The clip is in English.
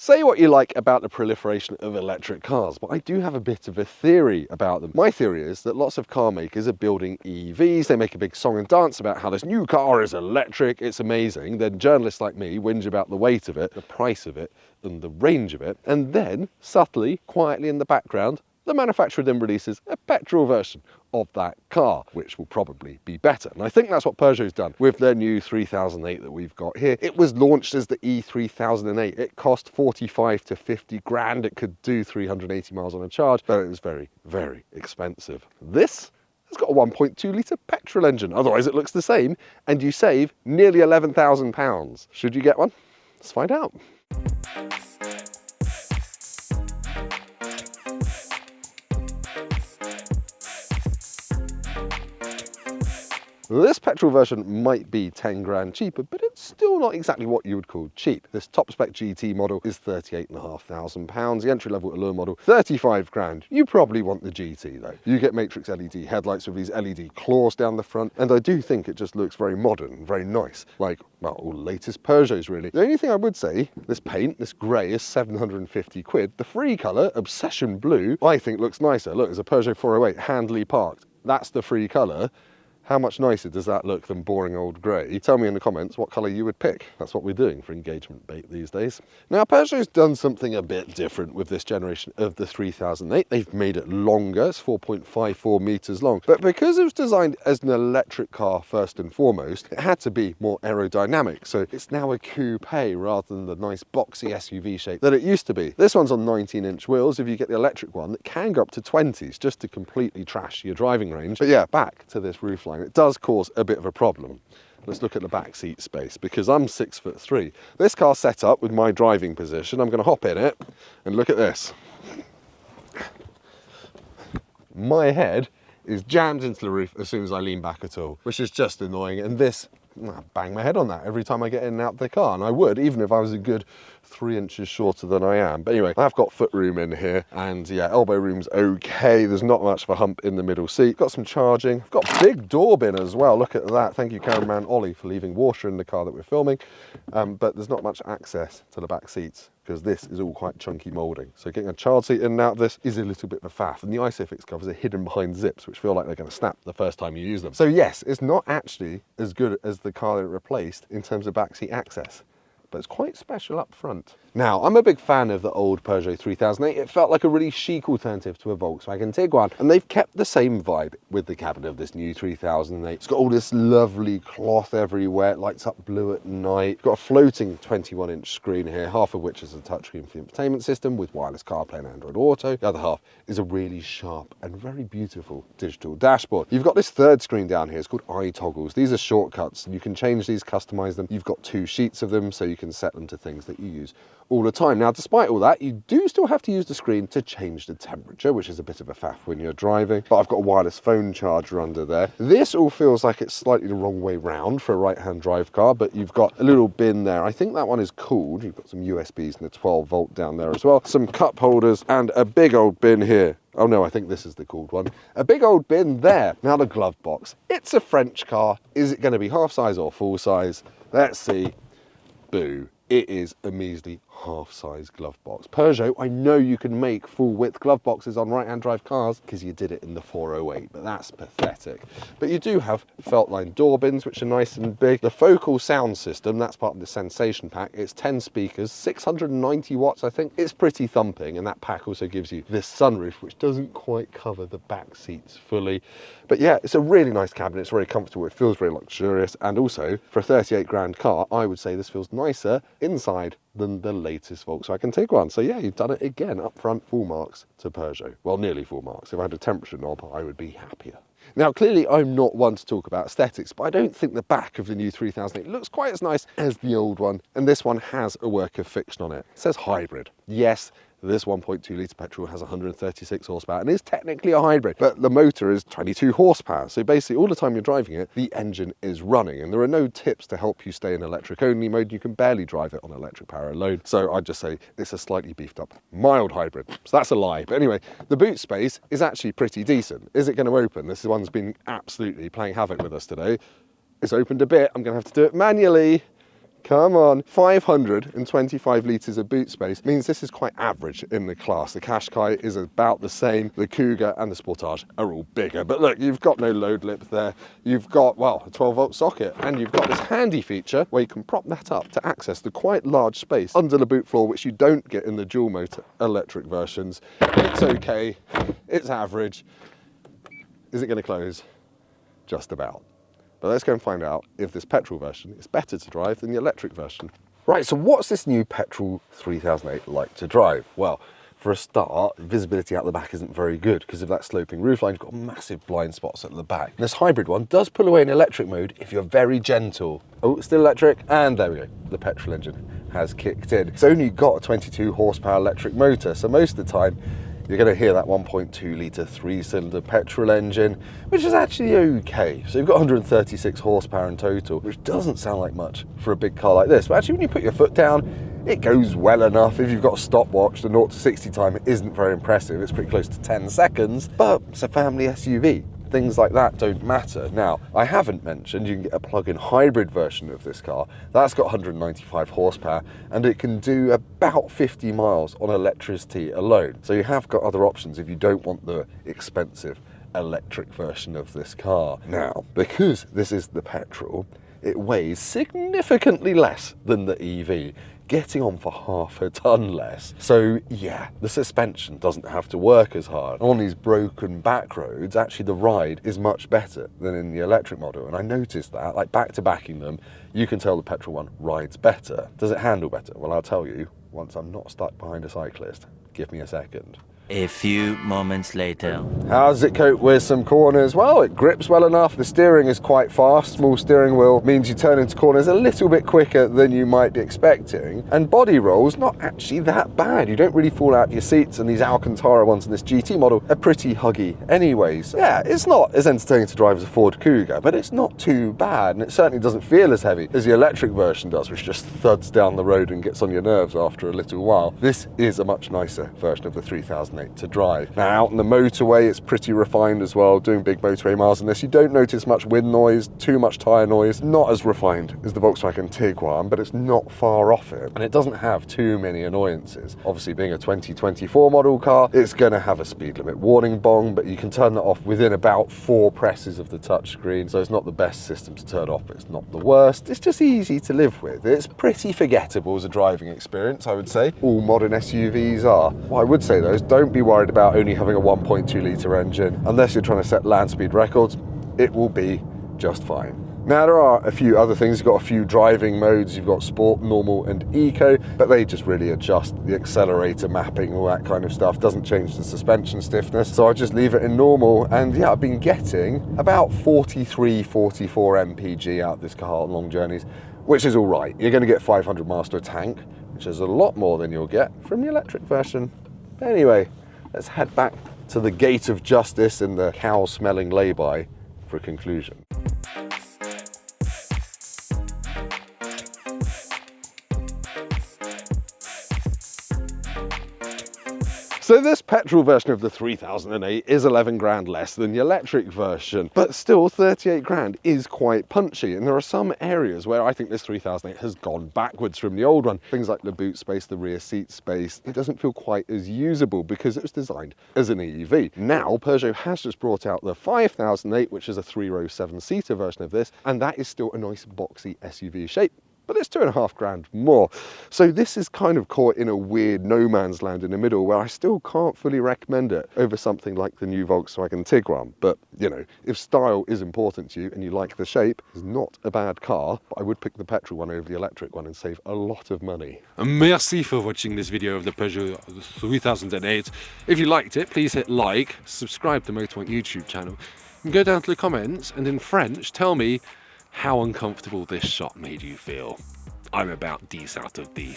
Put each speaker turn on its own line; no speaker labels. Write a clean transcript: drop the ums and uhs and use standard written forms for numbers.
Say what you like about the proliferation of electric cars, but I do have a bit of a theory about them. My theory is that lots of car makers are building EVs, they make a big song and dance about how this new car is electric, it's amazing, then journalists like me whinge about the weight of it, the price of it, and the range of it, and then, subtly, quietly in the background, the manufacturer then releases a petrol version of that car, which will probably be better. And I think that's what Peugeot's done with their new 3008 that we've got here. It was launched as the E3008. It cost 45 to 50 grand. It could do 380 miles on a charge, but it was very, very expensive. This has got a 1.2 litre petrol engine. Otherwise it looks the same, and you save nearly £11,000. Should you get one? Let's find out. This petrol version might be 10 grand cheaper, but it's still not exactly what you would call cheap. This top spec GT model is £38,500. The entry level Allure model, 35 grand. You probably want the GT though. You get matrix LED headlights with these LED claws down the front, and I do think it just looks very modern, very nice. Like, well, all the latest Peugeots really. The only thing I would say, this paint, this grey, is 750 quid. The free colour, Obsession Blue, I think looks nicer. Look, there's a Peugeot 408 handily parked. That's the free colour. How much nicer does that look than boring old grey? Tell me in the comments what colour you would pick. That's what we're doing for engagement bait these days. Now, Peugeot's done something a bit different with this generation of the 3008. They've made it longer. It's 4.54 metres long. But because it was designed as an electric car first and foremost, it had to be more aerodynamic. So it's now a coupe rather than the nice boxy SUV shape that it used to be. This one's on 19-inch wheels. If you get the electric one, it can go up to 20s just to completely trash your driving range. But yeah, back to this roofline. It does cause a bit of a problem. Let's look at the back seat space, because I'm 6'3". This car's set up with my driving position. I'm going to hop in it and look at this. My head is jammed into the roof as soon as I lean back at all, which is just annoying. And this, I bang my head on that every time I get in and out of the car, and I would, even if I was a good 3 inches shorter than I am. But anyway, I've got foot room in here, and yeah, elbow room's okay. There's not much of a hump in the middle seat. Got some charging. I've got a big door bin as well. Look at that. Thank you, cameraman Ollie, for leaving water in the car that we're filming. But there's not much access to the back seats, because this is all quite chunky moulding. So getting a child seat in and out of this is a little bit of a faff. And the ISOFIX covers are hidden behind zips, which feel like they're going to snap the first time you use them. So yes, it's not actually as good as the car that it replaced in terms of backseat access, but it's quite special up front. Now, I'm a big fan of the old Peugeot 3008. It felt like a really chic alternative to a Volkswagen Tiguan, and they've kept the same vibe with the cabin of this new 3008. It's got all this lovely cloth everywhere. It lights up blue at night. It's got a floating 21-inch screen here, half of which is a touchscreen for the infotainment system with wireless CarPlay and Android Auto. The other half is a really sharp and very beautiful digital dashboard. You've got this third screen down here. It's called iToggles. These are shortcuts, and you can change these, customize them. You've got 2 sheets of them, so you can set them to things that you use all the time. Now, despite all that, you do still have to use the screen to change the temperature, which is a bit of a faff when you're driving. But I've got a wireless phone charger under there. This all feels like it's slightly the wrong way round for a right-hand drive car, but you've got a little bin there. I think that one is cooled. You've got some USBs and a 12-volt down there as well. Some cup holders and a big old bin here. Oh no, I think this is the cooled one. A big old bin there. Now the glove box. It's a French car. Is it going to be half size or full size? Let's see. Boo. It is a measly half-size glove box. Peugeot, I know you can make full-width glove boxes on right-hand drive cars because you did it in the 408, but that's pathetic. But you do have felt-lined door bins, which are nice and big. The focal sound system, that's part of the Sensation pack. It's 10 speakers, 690 watts, I think. It's pretty thumping, and that pack also gives you this sunroof, which doesn't quite cover the back seats fully. But yeah, it's a really nice cabin. It's very comfortable. It feels very luxurious. And also, for a 38 grand car, I would say this feels nicer inside than the latest Volkswagen Tiguan. So yeah, you've done it again. Up front, full marks to Peugeot. Well, nearly full marks. If I had a temperature knob, I would be happier. Now, clearly, I'm not one to talk about aesthetics, but I don't think the back of the new 3008 looks quite as nice as the old one. And this one has a work of fiction on it. It says hybrid. Yes, this 1.2 litre petrol has 136 horsepower and is technically a hybrid, but the motor is 22 horsepower. So basically all the time you're driving it, the engine is running, and there are no tips to help you stay in electric only mode. You can barely drive it on electric power alone. So I'd just say it's a slightly beefed up mild hybrid. So that's a lie. But anyway, the boot space is actually pretty decent. Is it going to open? This one's been absolutely playing havoc with us today. It's opened a bit. I'm going to have to do it manually. Come on. 525 litres of boot space means this is quite average in the class. The Qashqai is about the same. The Cougar and the Sportage are all bigger. But look, you've got no load lip there. You've got, well, a 12-volt socket, and you've got this handy feature where you can prop that up to access the quite large space under the boot floor, which you don't get in the dual motor electric versions. It's okay. It's average. Is it going to close? Just about. But let's go and find out if this petrol version is better to drive than the electric version. Right, so what's this new petrol 3008 like to drive? Well, for a start, visibility out the back isn't very good because of that sloping roofline. You've got massive blind spots at the back. And this hybrid one does pull away in electric mode if you're very gentle. Oh, still electric, and there we go. The petrol engine has kicked in. It's only got a 22 horsepower electric motor, so most of the time, you're going to hear that 1.2 litre 3-cylinder petrol engine, which is actually okay. So you've got 136 horsepower in total, which doesn't sound like much for a big car like this. But actually, when you put your foot down, it goes well enough. If you've got a stopwatch, the 0 to 60 time isn't very impressive. It's pretty close to 10 seconds, but it's a family SUV. Things like that don't matter. Now, I haven't mentioned you can get a plug-in hybrid version of this car. That's got 195 horsepower and it can do about 50 miles on electricity alone. So you have got other options if you don't want the expensive electric version of this car. Now, because this is the petrol, it weighs significantly less than the EV, getting on for half a tonne less. So yeah, the suspension doesn't have to work as hard. On these broken back roads, actually the ride is much better than in the electric model. And I noticed that, like back to backing them, you can tell the petrol one rides better. Does it handle better? Well, I'll tell you once I'm not stuck behind a cyclist. Give me a second.
A few moments later.
How does it cope with some corners? Well, it grips well enough. The steering is quite fast. Small steering wheel means you turn into corners a little bit quicker than you might be expecting. And body rolls, not actually that bad. You don't really fall out of your seats, and these Alcantara ones in this GT model are pretty huggy anyways. Yeah, it's not as entertaining to drive as a Ford Cougar, but it's not too bad, and it certainly doesn't feel as heavy as the electric version does, which just thuds down the road and gets on your nerves after a little while. This is a much nicer version of the 3008 to drive. Now, out on the motorway, it's pretty refined as well. Doing big motorway miles on this, you don't notice much wind noise, too much tyre noise. Not as refined as the Volkswagen Tiguan, but it's not far off it. And it doesn't have too many annoyances. Obviously, being a 2024 model car, it's going to have a speed limit warning bong, but you can turn that off within about 4 presses of the touchscreen. So it's not the best system to turn off, but it's not the worst. It's just easy to live with. It's pretty forgettable as a driving experience, I would say. All modern SUVs are. What I would say though is don't be worried about only having a 1.2 litre engine. Unless you're trying to set land speed records, it will be just fine. Now, there are a few other things. You've got a few driving modes. You've got sport, normal and eco, but they just really adjust the accelerator mapping, all that kind of stuff. Doesn't change the suspension stiffness. So I just leave it in normal. And yeah, I've been getting about 43, 44 mpg out of this car on long journeys, which is all right. You're going to get 500 miles to a tank, which is a lot more than you'll get from the electric version. Anyway, let's head back to the gate of justice in the cow-smelling lay-by for a conclusion. So this petrol version of the 3008 is 11 grand less than the electric version, but still 38 grand is quite punchy. And there are some areas where I think this 3008 has gone backwards from the old one. Things like the boot space, the rear seat space, it doesn't feel quite as usable because it was designed as an EV. Now, Peugeot has just brought out the 5008, which is a 3-row 7-seater version of this, and that is still a nice boxy SUV shape. But it's 2.5 grand more. So this is kind of caught in a weird no man's land in the middle where I still can't fully recommend it over something like the new Volkswagen Tiguan. But, you know, if style is important to you and you like the shape, it's not a bad car, but I would pick the petrol one over the electric one and save a lot of money.
Merci for watching this video of the Peugeot 3008. If you liked it, please hit like, subscribe to Motorpoint YouTube channel, and go down to the comments and in French tell me how uncomfortable this shot made you feel. I'm about 10 out of 10.